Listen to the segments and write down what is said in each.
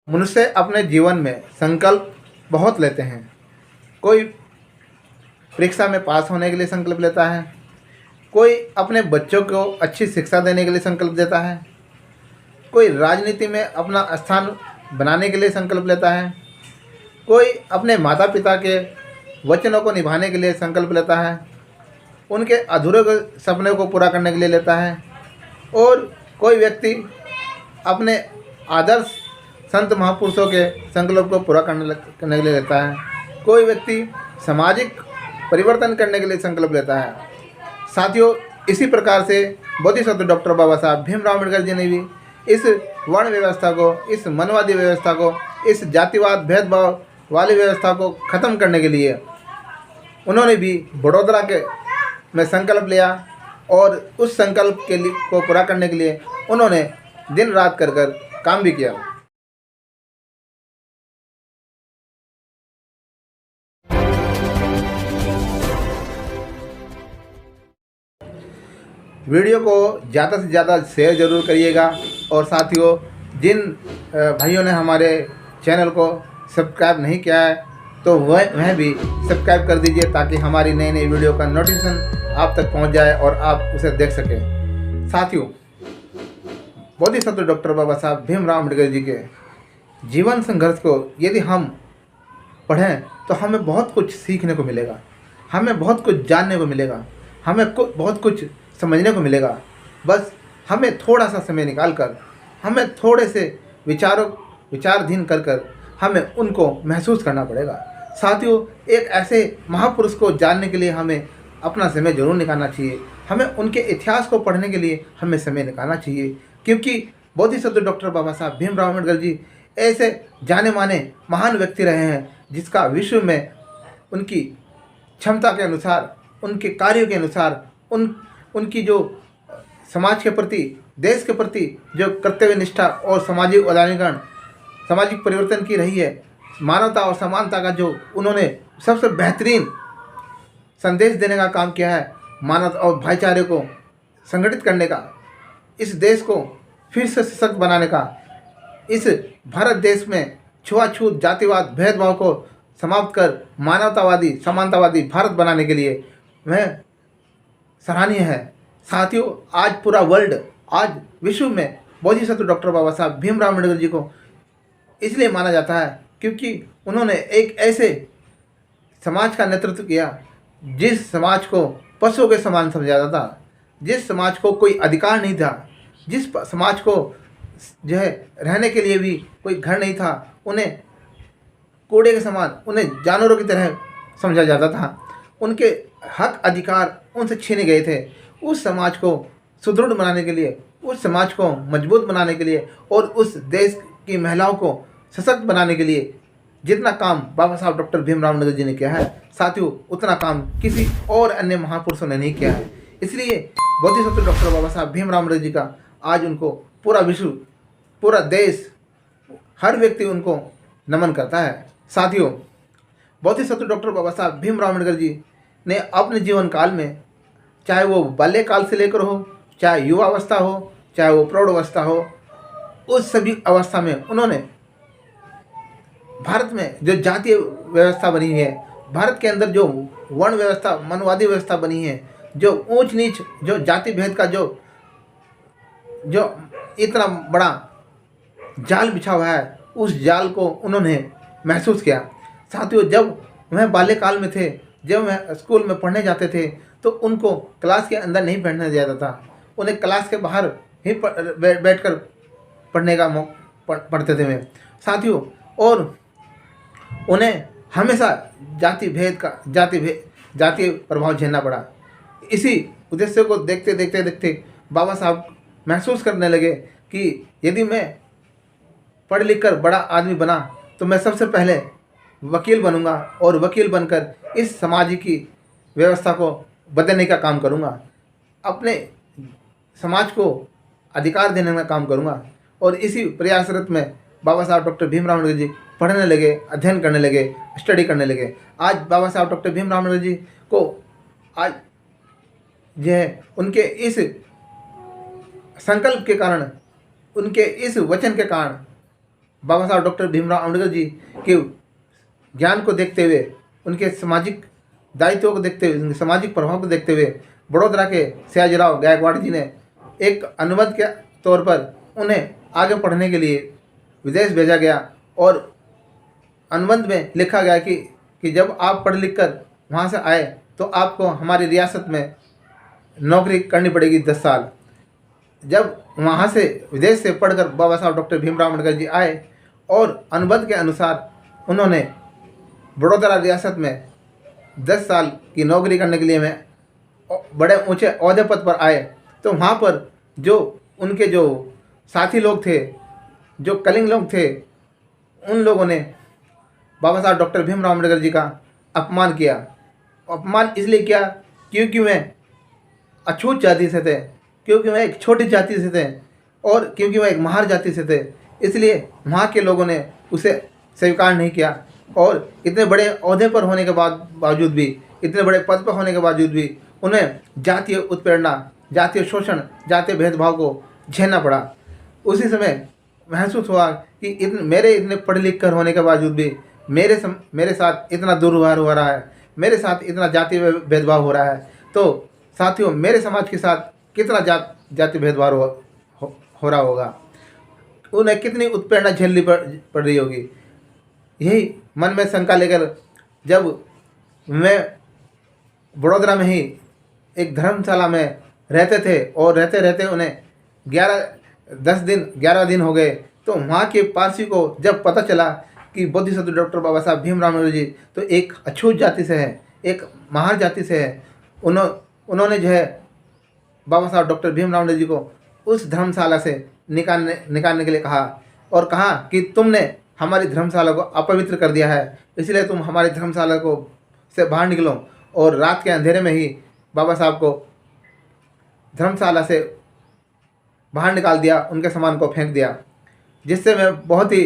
मनुष्य अपने जीवन में संकल्प बहुत लेते हैं। कोई परीक्षा में पास होने के लिए संकल्प लेता है, कोई अपने बच्चों को अच्छी शिक्षा देने के लिए संकल्प लेता है, कोई राजनीति में अपना स्थान बनाने के लिए संकल्प लेता है, कोई अपने माता पिता के वचनों को निभाने के लिए संकल्प लेता है, उनके अधूरे सपने को पूरा करने के लिए लेता है, और कोई व्यक्ति अपने आदर्श संत महापुरुषों के संकल्प को पूरा करने के लिए लेता है। कोई व्यक्ति सामाजिक परिवर्तन करने के लिए संकल्प लेता है। साथियों, इसी प्रकार से बोधिसत्व डॉक्टर बाबा साहब भीमराव अम्बेडकर जी ने भी इस वर्ण व्यवस्था को, इस मनवादी व्यवस्था को, इस जातिवाद भेदभाव वाली व्यवस्था को ख़त्म करने के लिए उन्होंने भी वडोदरा के में संकल्प लिया, और उस संकल्प के लिए को पूरा करने के लिए उन्होंने दिन रात कर काम भी किया। वीडियो को ज़्यादा से ज़्यादा शेयर ज़रूर करिएगा, और साथियों, जिन भाइयों ने हमारे चैनल को सब्सक्राइब नहीं किया है तो वह भी सब्सक्राइब कर दीजिए, ताकि हमारी नई नई वीडियो का नोटिफिकेशन आप तक पहुंच जाए और आप उसे देख सकें। साथियों, बोधिसत्व डॉक्टर बाबा साहब भीमराव अम्बेडकर जी के जीवन संघर्ष को यदि हम पढ़ें तो हमें बहुत कुछ सीखने को मिलेगा, हमें बहुत कुछ जानने को मिलेगा, हमें बहुत कुछ समझने को मिलेगा। बस हमें थोड़ा सा समय निकाल कर, हमें थोड़े से विचारधीन कर हमें उनको महसूस करना पड़ेगा। साथियों, एक ऐसे महापुरुष को जानने के लिए हमें अपना समय जरूर निकालना चाहिए। हमें उनके इतिहास को पढ़ने के लिए हमें समय निकालना चाहिए, क्योंकि बोधिसत्व डॉक्टर बाबा साहब भीमराव अम्बेडकर जी ऐसे जाने माने महान व्यक्ति रहे हैं, जिसका विश्व में उनकी क्षमता के अनुसार, उनके कार्यों के अनुसार, उनकी जो समाज के प्रति, देश के प्रति जो कर्तव्य निष्ठा और सामाजिक उदारीकरण, सामाजिक परिवर्तन की रही है, मानवता और समानता का जो उन्होंने सबसे बेहतरीन संदेश देने का काम किया है, मानवता और भाईचारे को संगठित करने का, इस देश को फिर से सशक्त बनाने का, इस भारत देश में छुआछूत, जातिवाद, भेदभाव को समाप्त कर मानवतावादी, समानतावादी भारत बनाने के लिए वह सराहनीय है। साथियों, आज पूरा वर्ल्ड, आज विश्व में बोधिसत्व डॉक्टर बाबा साहब भीमराव अम्बेडकर जी को इसलिए माना जाता है क्योंकि उन्होंने एक ऐसे समाज का नेतृत्व किया जिस समाज को पशुओं के समान समझा जाता था, जिस समाज को कोई अधिकार नहीं था, जिस समाज को जो है रहने के लिए भी कोई घर नहीं था, उन्हें कूड़े के समान, उन्हें जानवरों की तरह समझा जाता था, उनके हक अधिकार उनसे छीने गए थे। उस समाज को सुदृढ़ बनाने के लिए, उस समाज को मजबूत बनाने के लिए और उस देश की महिलाओं को सशक्त बनाने के लिए जितना काम बाबा साहब डॉक्टर भीमराव अम्बेडकर जी ने किया है, साथियों, उतना काम किसी और अन्य महापुरुषों ने नहीं किया है। इसलिए बोधिसत्व डॉक्टर बाबा साहब भीमराव अम्बेडकर जी का आज उनको पूरा विश्व, पूरा देश, हर व्यक्ति उनको नमन करता है। साथियों, बोधिसत्व डॉक्टर बाबा साहब भीमराव अम्बेडकर जी ने अपने जीवन काल में, चाहे वो बाल्यकाल से लेकर हो, चाहे युवावस्था हो, चाहे वो प्रौढ़ावस्था हो, उस सभी अवस्था में उन्होंने भारत में जो जातीय व्यवस्था बनी है, भारत के अंदर जो वर्ण व्यवस्था, मनवादी व्यवस्था बनी है, जो ऊंच नीच, जो जाति भेद का जो इतना बड़ा जाल बिछा हुआ है, उस जाल को उन्होंने महसूस किया। साथियों, जब वह बाल्यकाल में थे, जब वह स्कूल में पढ़ने जाते थे, तो उनको क्लास के अंदर नहीं बैठने दिया जाता था, उन्हें क्लास के बाहर ही बैठकर पढ़ने का पढ़ते थे वे। साथियों, और उन्हें हमेशा जातीय प्रभाव झेलना पड़ा। इसी उद्देश्य को देखते बाबा साहब महसूस करने लगे कि यदि मैं पढ़ लिख कर बड़ा आदमी बना तो मैं सबसे पहले वकील बनूंगा, और वकील बनकर इस समाज की व्यवस्था को बदलने का काम करूंगा, अपने समाज को अधिकार देने का काम करूंगा। और इसी प्रयासरत में बाबा साहब डॉक्टर भीमराव अम्बेडकर जी पढ़ने लगे, अध्ययन करने लगे, स्टडी करने लगे। आज बाबा साहब डॉक्टर भीमराव अम्बेडकर जी को आज जो है उनके इस संकल्प के कारण, उनके इस वचन के कारण बाबा साहब डॉक्टर भीमराव अम्बेडकर जी के ज्ञान को देखते हुए, उनके सामाजिक दायित्वों को देखते हुए, उनके सामाजिक प्रभाव को देखते हुए बड़ौदा के सयाजीराव गायकवाड़ जी ने एक अनुबंध के तौर पर उन्हें आगे पढ़ने के लिए विदेश भेजा गया। और अनुबंध में लिखा गया कि जब आप पढ़ लिख कर वहाँ से आए तो आपको हमारी रियासत में नौकरी करनी पड़ेगी 10 साल। जब वहाँ से विदेश से पढ़कर बाबा साहब डॉक्टर भीमराव अम्बेडकर जी आए और अनुबंध के अनुसार उन्होंने बड़ौदा रियासत में 10 साल की नौकरी करने के लिए में बड़े ऊंचे ओहदे पद पर आए, तो वहाँ पर जो उनके जो साथी लोग थे, जो कलिंग लोग थे, उन लोगों ने बाबा साहब डॉक्टर भीमराव अम्बेडकर जी का अपमान किया। अपमान इसलिए किया क्योंकि वे अछूत जाति से थे, क्योंकि वह एक छोटी जाति से थे और क्योंकि वह एक महार जाति से थे। इसलिए वहाँ के लोगों ने उसे स्वीकार नहीं किया और इतने बड़े ओहदे पर होने के बावजूद भी, इतने बड़े पद पर होने के बावजूद भी उन्हें जातीय उत्पीड़ना, जातीय शोषण, जातीय भेदभाव को झेलना पड़ा। उसी समय महसूस हुआ कि मेरे इतने पढ़ लिख कर होने के बावजूद भी मेरे साथ इतना दुर्व्यवहार हो रहा है, मेरे साथ इतना जातीय भेदभाव हो रहा है, तो साथियों मेरे समाज के साथ कितना जाति भेदभाव हो रहा होगा, उन्हें कितनी उत्पीड़ना झेलनी पड़ रही होगी। यही मन में शंका लेकर जब मैं बड़ौदा में ही एक धर्मशाला में रहते थे और रहते रहते उन्हें 11 दिन हो गए, तो वहाँ के पारसी को जब पता चला कि बोधिसत्व डॉक्टर बाबा साहब भीमराव अम्बेडकर जी तो एक अछूत जाति से है, एक महार जाति से है, उन्होंने जो है बाबा साहब डॉक्टर भीमराव अम्बेडकर जी को उस धर्मशाला से निकालने के लिए कहा और कहा कि तुमने हमारी धर्मशाला को अपवित्र कर दिया है, इसलिए तुम हमारी धर्मशाला को से बाहर निकलो। और रात के अंधेरे में ही बाबा साहब को धर्मशाला से बाहर निकाल दिया, उनके सामान को फेंक दिया, जिससे मैं बहुत ही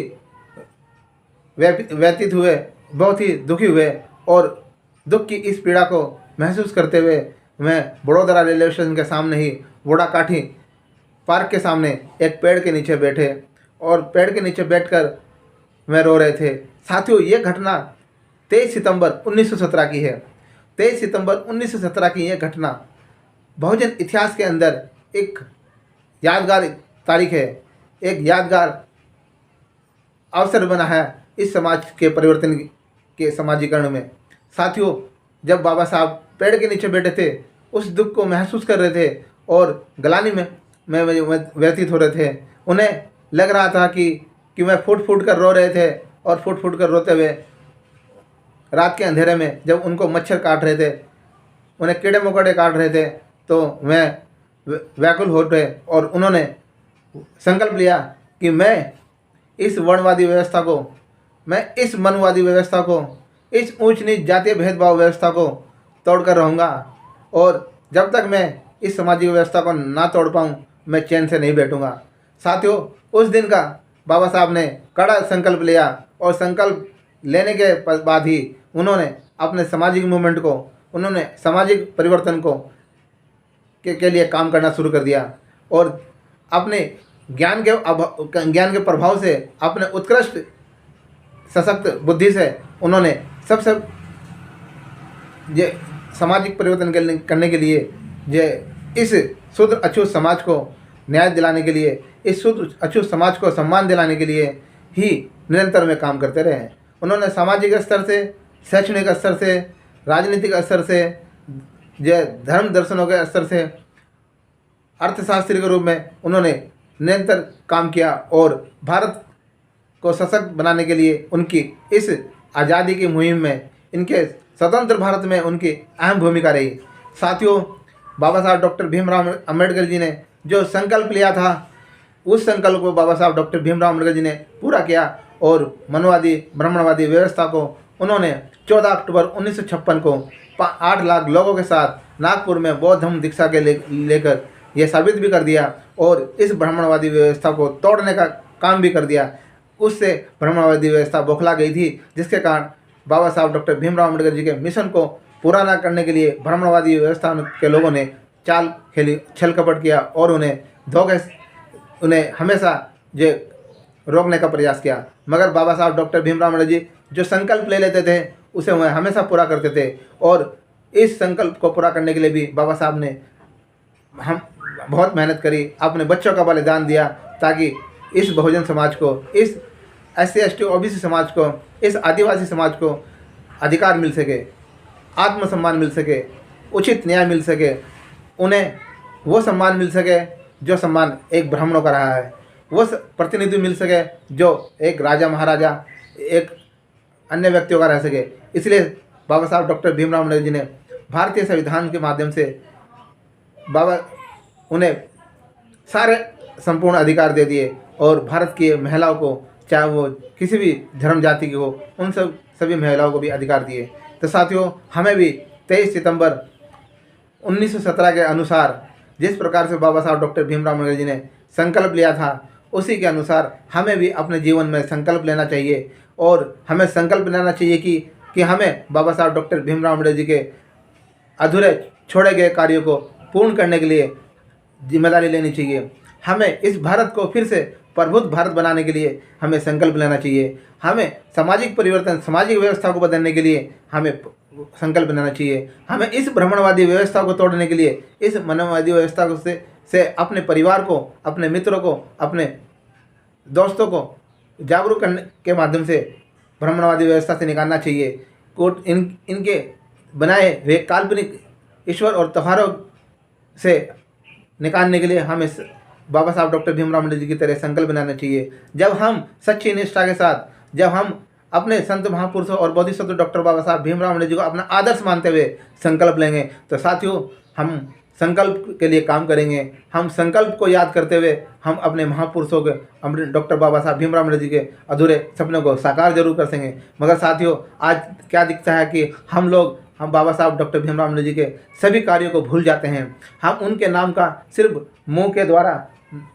व्यतीत हुए, बहुत ही दुखी हुए। और दुख की इस पीड़ा को महसूस करते हुए मैं बड़ौदा रेलवे स्टेशन के सामने ही बोड़ा काठी पार्क के सामने एक पेड़ के नीचे बैठे और पेड़ के नीचे बैठकर मैं रो रहे थे। साथियों ये घटना 23 सितंबर 1917 की है। 23 सितंबर 1917 की यह घटना बहुजन इतिहास के अंदर एक यादगार तारीख है, एक यादगार अवसर बना है इस समाज के परिवर्तन के समाजीकरण में। साथियों जब बाबा साहब पेड़ के नीचे बैठे थे, उस दुख को महसूस कर रहे थे और गलानी में व्यतीत हो रहे थे, उन्हें लग रहा था कि मैं फूट फूट कर रो रहे थे और फूट फूट कर रोते हुए रात के अंधेरे में जब उनको मच्छर काट रहे थे, उन्हें कीड़े मकोड़े काट रहे थे, तो मैं व्याकुल हो गए और उन्होंने संकल्प लिया कि मैं इस वर्णवादी व्यवस्था को, मैं इस मनवादी व्यवस्था को, इस ऊंच नीच जातीय भेदभाव व्यवस्था को तोड़कर रहूँगा और जब तक मैं इस सामाजिक व्यवस्था को ना तोड़ पाऊँ मैं चैन से नहीं बैठूँगा। साथियों उस दिन का बाबा साहब ने कड़ा संकल्प लिया और संकल्प लेने के बाद ही उन्होंने अपने सामाजिक मूवमेंट को, उन्होंने सामाजिक परिवर्तन को के लिए काम करना शुरू कर दिया और अपने ज्ञान के प्रभाव से, अपने उत्कृष्ट सशक्त बुद्धि से उन्होंने सबसे सामाजिक परिवर्तन करने के लिए इस शुद्ध अछूत समाज को न्याय दिलाने के लिए, इस शुद्ध अछूत समाज को सम्मान दिलाने के लिए ही निरंतर में काम करते रहे। उन्होंने सामाजिक स्तर से, शैक्षणिक स्तर से, राजनीतिक स्तर से, धर्म दर्शनों के स्तर से, अर्थशास्त्री के रूप में उन्होंने निरंतर काम किया और भारत को सशक्त बनाने के लिए उनकी इस आज़ादी की मुहिम में, इनके स्वतंत्र भारत में उनकी अहम भूमिका रही। साथियों बाबा साहब डॉक्टर भीमराव अम्बेडकर जी ने जो संकल्प लिया था, उस संकल्प को बाबा साहब डॉक्टर भीमराव अम्बेडकर जी ने पूरा किया और मनवादी ब्राह्मणवादी व्यवस्था को उन्होंने 14 अक्टूबर 1956 को 8 लाख लोगों के साथ नागपुर में बौद्ध धम्म दीक्षा के लेकर यह साबित भी कर दिया और इस ब्राह्मणवादी व्यवस्था को तोड़ने का काम भी कर दिया। उससे ब्राह्मणवादी व्यवस्था बौखला गई थी, जिसके कारण बाबा साहब डॉक्टर भीमराव अम्बेडकर जी के मिशन को पूरा न करने के लिए ब्राह्मणवादी व्यवस्था के लोगों ने चाल खेली, छल कपट किया और उन्हें हमेशा रोकने का प्रयास किया, मगर बाबा साहब डॉक्टर भीमराव अम्बेडकर जी जो संकल्प ले लेते थे उसे वह हमेशा पूरा करते थे। और इस संकल्प को पूरा करने के लिए भी बाबा साहब ने हम बहुत मेहनत करी, अपने बच्चों का बलिदान दिया, ताकि इस बहुजन समाज को, इस SC ST OBC समाज को, इस आदिवासी समाज को अधिकार मिल सके, आत्मसम्मान मिल सके, उचित न्याय मिल सके, उन्हें वो सम्मान मिल सके जो सम्मान एक ब्राह्मणों का रहा है, वो प्रतिनिधि मिल सके जो एक राजा महाराजा, एक अन्य व्यक्तियों का रह सके। इसलिए बाबा साहब डॉक्टर भीमराव अम्बेडकर जी ने भारतीय संविधान के माध्यम से उन्हें सारे संपूर्ण अधिकार दे दिए, और भारत की महिलाओं को, चाहे वो किसी भी धर्म जाति की हो, उन सभी महिलाओं को भी अधिकार दिए। तो साथियों, हमें भी 23 सितंबर 1917 के अनुसार जिस प्रकार से बाबा साहब डॉक्टर भीमराव अम्बेडकर जी ने संकल्प लिया था, उसी के अनुसार हमें भी अपने जीवन में संकल्प लेना चाहिए। और हमें संकल्प लेना चाहिए कि हमें बाबा साहब डॉक्टर भीमराव अम्बेडकर जी के अधूरे छोड़े गए कार्यों को पूर्ण करने के लिए जिम्मेदारी लेनी चाहिए। हमें इस भारत को फिर से प्रबुद्ध भारत बनाने के लिए हमें संकल्प लेना चाहिए। हमें सामाजिक परिवर्तन, सामाजिक व्यवस्था को बदलने के लिए हमें संकल्प लेना चाहिए। हमें इस भ्रमणवादी व्यवस्था को तोड़ने के लिए, इस मनोवादी व्यवस्था को से अपने परिवार को, अपने मित्रों को, अपने दोस्तों को जागरूक करने के माध्यम से भ्रमणवादी व्यवस्था से निकालना चाहिए। इनके बनाए हुए काल्पनिक ईश्वर और त्योहारों से निकालने के लिए हमें बाबा साहब डॉक्टर भीमराव अम्बेडकर जी की तरह संकल्प बनाना चाहिए। जब हम सच्ची निष्ठा के साथ, जब हम अपने संत महापुरुषों और बोधिसत्व डॉक्टर बाबा साहब भीमराव अम्बेडकर जी को अपना आदर्श मानते हुए संकल्प लेंगे, तो साथियों हम संकल्प के लिए काम करेंगे। हम संकल्प को याद करते हुए हम अपने महापुरुषों के, डॉक्टर बाबा साहब भीमराव अम्बेडकर जी के अधूरे सपनों को साकार जरूर कर सकेंगे। मगर साथियों, आज क्या दिखता है कि हम बाबा साहब डॉक्टर भीमराव अम्बेडकर जी के सभी कार्यों को भूल जाते हैं। हम उनके नाम का सिर्फ मुंह के द्वारा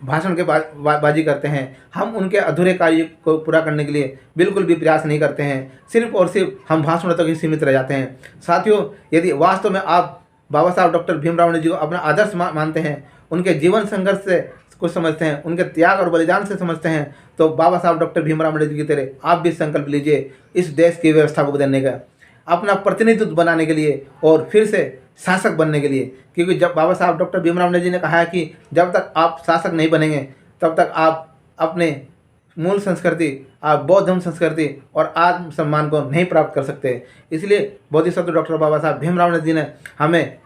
भाषण के बाजी करते हैं। हम उनके अधूरे कार्य को पूरा करने के लिए बिल्कुल भी प्रयास नहीं करते हैं। सिर्फ और सिर्फ हम भाषणों तक ही सीमित रह जाते हैं। साथियों, यदि वास्तव में आप बाबा साहब डॉक्टर भीमराव अम्बेडकर जी को अपना आदर्श मानते हैं, उनके जीवन संघर्ष से कुछ समझते हैं, उनके त्याग और बलिदान से समझते हैं, तो बाबा साहब डॉक्टर भीमराव अम्बेडकर जी की तरह आप भी संकल्प लीजिए इस देश की व्यवस्था को बदलने का, अपना प्रतिनिधित्व बनाने के लिए और फिर से शासक बनने के लिए। क्योंकि जब बाबा साहब डॉक्टर भीमराव अम्बेडकर जी ने कहा है कि जब तक आप शासक नहीं बनेंगे तब तक आप अपने मूल संस्कृति, आप बौद्ध धर्म संस्कृति और आत्मसम्मान को नहीं प्राप्त कर सकते। इसलिए बोधिसत्व डॉक्टर बाबा साहब भीमराव अम्बेडकर जी ने हमें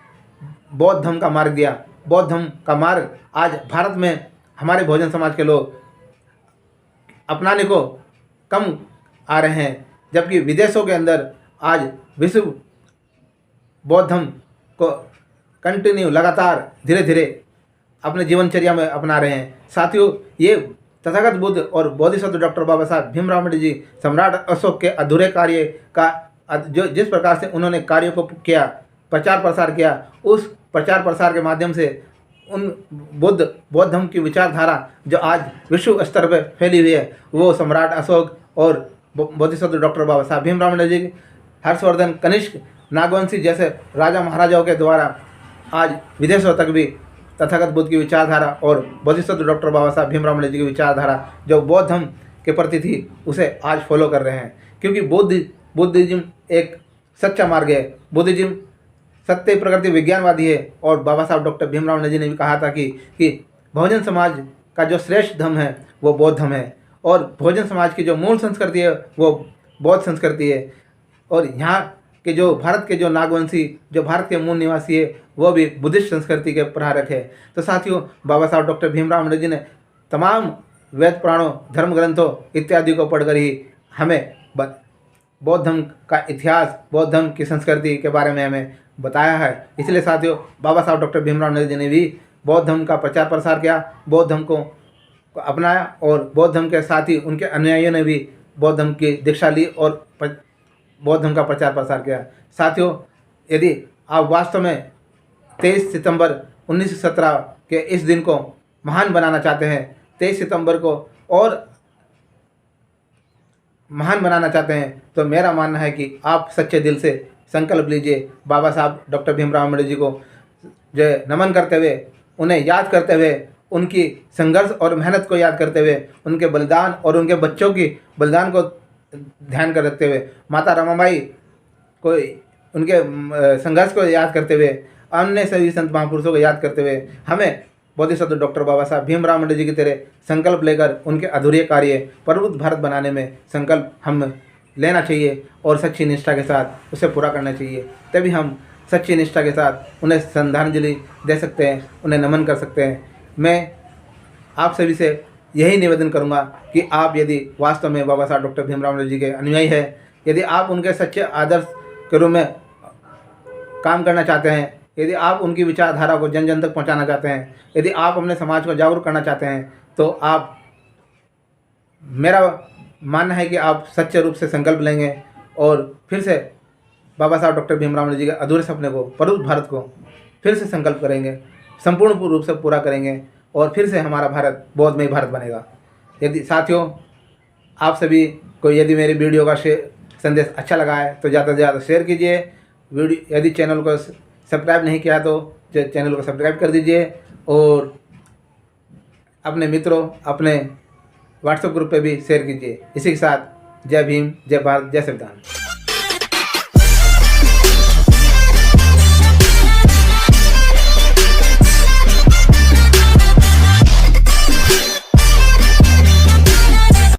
बौद्ध धर्म का मार्ग दिया। बौद्ध धर्म का मार्ग आज भारत में हमारे बहुजन समाज के लोग अपनाने को कम आ रहे हैं, जबकि विदेशों के अंदर आज विश्व बौद्ध धर्म को कंटिन्यू, लगातार, धीरे धीरे अपने जीवनचर्या में अपना रहे हैं। साथियों, ये तथागत बुद्ध और बोधिसत्व डॉक्टर बाबा साहब भीमराव अम्बेडकर जी सम्राट अशोक के अधूरे कार्य का जो जिस प्रकार से उन्होंने कार्यों को किया, प्रचार प्रसार किया, उस प्रचार प्रसार के माध्यम से उन बौद्ध धर्म की विचारधारा जो आज विश्व स्तर पर फैली हुई है, वो सम्राट अशोक और बोधिसत्व डॉक्टर बाबा साहब भीमराव अम्बेडकर जी, हर्षवर्धन, कनिष्क, नागवंशी जैसे राजा महाराजाओं के द्वारा आज विदेशों तक भी तथागत बुद्ध की विचारधारा और बोधिसत्व डॉक्टर बाबा साहब भीमराव अम्बेडकर जी की विचारधारा जो बौद्ध धर्म के प्रति थी, उसे आज फॉलो कर रहे हैं। क्योंकि बुद्धिज्म एक सच्चा मार्ग है। बुद्धिज्म सत्य प्रकृति विज्ञानवादी है। और बाबा साहब डॉक्टर भीमराव अम्बेडकर जी ने भी कहा था कि बहुजन समाज का जो श्रेष्ठ धर्म है वो बौद्ध धर्म है, और बहुजन समाज की जो मूल संस्कृति है वो बौद्ध संस्कृति है। और यहाँ के जो भारत के जो नागवंशी, जो भारत के मूल निवासी है, वो भी बुद्धिस्ट संस्कृति के प्रहारक है। तो साथियों, बाबा साहब डॉक्टर भीमराव अम्बेडकर जी ने तमाम वेद पुराणों, धर्म ग्रंथों इत्यादि को पढ़कर ही हमें बौद्ध धर्म का इतिहास, बौद्ध धर्म की संस्कृति के बारे में हमें बताया है। इसलिए साथियों, बाबा साहब डॉक्टर भीमराव अम्बेडकर जी ने भी बौद्ध धर्म का प्रचार प्रसार किया, बौद्ध धर्म को अपनाया, और बौद्ध धर्म के साथ ही उनके अनुयायियों ने भी बौद्ध धर्म की दीक्षा ली और बौद्ध धर्म का प्रचार प्रसार किया। साथियों, यदि आप वास्तव में 23 सितंबर 1917 के इस दिन को महान बनाना चाहते हैं, 23 सितंबर को और महान बनाना चाहते हैं, तो मेरा मानना है कि आप सच्चे दिल से संकल्प लीजिए। बाबा साहब डॉक्टर भीमराव अम्बेडकर जी को जो नमन करते हुए, उन्हें याद करते हुए, उनकी संघर्ष और मेहनत को याद करते हुए, उनके बलिदान और उनके बच्चों की बलिदान को ध्यान कर रखते हुए, माता रमाबाई को उनके संघर्ष को याद करते हुए, अन्य सभी संत महापुरुषों को याद करते हुए हमें बोधिसत्व डॉक्टर बाबा साहब भीमराव अम्बेडकर जी की तरह संकल्प लेकर उनके अधूरे कार्य प्रबुद्ध भारत बनाने में संकल्प हम लेना चाहिए और सच्ची निष्ठा के साथ उसे पूरा करना चाहिए। तभी हम सच्ची निष्ठा के साथ उन्हें श्रद्धांजलि दे सकते हैं, उन्हें नमन कर सकते हैं। मैं आप सभी से यही निवेदन करूंगा कि आप यदि वास्तव में बाबा साहब डॉक्टर भीमराव अम्बेडकर जी के अनुयायी हैं, यदि आप उनके सच्चे आदर्श के रूप में काम करना चाहते हैं, यदि आप उनकी विचारधारा को जन जन तक पहुंचाना चाहते हैं, यदि आप अपने समाज को जागरूक करना चाहते हैं, तो आप मेरा मानना है कि आप सच्चे रूप से संकल्प लेंगे और फिर से बाबा साहब डॉक्टर भीमराव अम्बेडकर जी के अधूरे सपने को, प्रबुद्ध भारत को फिर से संकल्प करेंगे, संपूर्ण रूप से पूरा करेंगे और फिर से हमारा भारत बौद्धमय भारत बनेगा। यदि साथियों, आप सभी को यदि मेरी वीडियो का संदेश अच्छा लगा है तो ज़्यादा से ज़्यादा शेयर कीजिए। वीडियो यदि चैनल को सब्सक्राइब नहीं किया तो चैनल को सब्सक्राइब कर दीजिए और अपने मित्रों, अपने व्हाट्सएप ग्रुप पे भी शेयर कीजिए। इसी के साथ जय भीम, जय भारत, जय संविधान।